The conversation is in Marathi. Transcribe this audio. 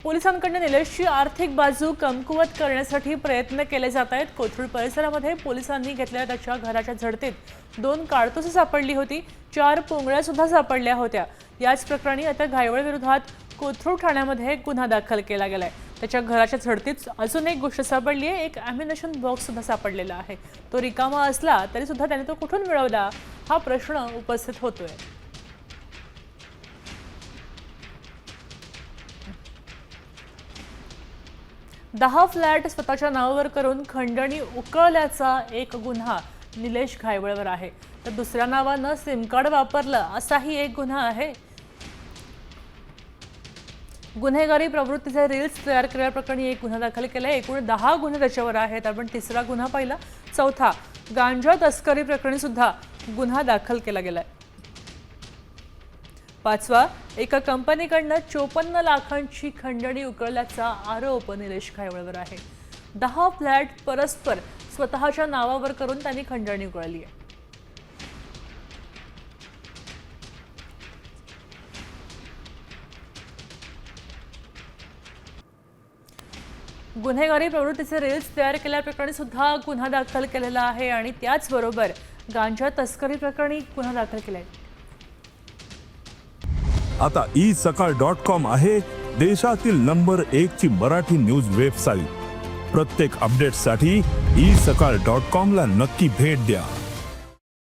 पोलिसांकडून निलेशची आर्थिक बाजू कमकुवत करण्यासाठी प्रयत्न केले जात आहेत। कोथरूड परिसरामध्ये पोलिसांनी घेतलेल्या त्याच्या घराच्या झडतीत 2 कारतूस सापडली होती, 4 पोंगळ्या सुद्धा सापडल्या होत्या। याच प्रकरणी आता घायवळ विरोधात कोथरूड ठाण्यामध्ये गुन्हा दाखल केला गेलाय। त्याच्या घराच्या झडतीत अजून एक गोष्ट सापडली आहे, एक ॲम्युनिशन बॉक्स सुद्धा सापडलेला आहे। तो रिकामा असला तरी सुद्धा त्याने तो कुठून मिळवला हा प्रश्न उपस्थित होतोय। 10 फ्लॅट स्वतःच्या नावावर करून खंडणी उकळल्याचा एक गुन्हा निलेश घायवळवर आहे। तर दुसऱ्या नावाने सिम कार्ड वापरलं असाही एक गुन्हा आहे। गुन्हेगारी प्रवृत्तीचे रील्स तयार केल्याप्रकरणी एक गुन्हा दाखल केलाय। एकूण 10 गुन्हे त्याच्यावर आहेत। आपण तिसरा गुन्हा पाहिला। चौथा गांजा तस्करी प्रकरणी सुद्धा गुन्हा दाखल केला गेलाय। पाचवा एका कंपनीकडून 54 लाखांची खंडणी उकळल्याचा आरोप निलेश घायवळवर आहे। 10 फ्लॅट परस्पर स्वतःच्या नावावर करून त्यांनी खंडणी उकळली आहे। गुन्हेगारी प्रवृत्तीचे रील्स तयार केल्याप्रकरणी सुद्धा गुन्हा दाखल केलेला आहे आणि त्याचबरोबर गांजा तस्करी प्रकरणी गुन्हा दाखल केलाय। आता isakal.com आहे देशातील नंबर 1 ची मराठी न्यूज वेबसाईट। प्रत्येक अपडेटसाठी isakal.com ला नक्की भेट द्या।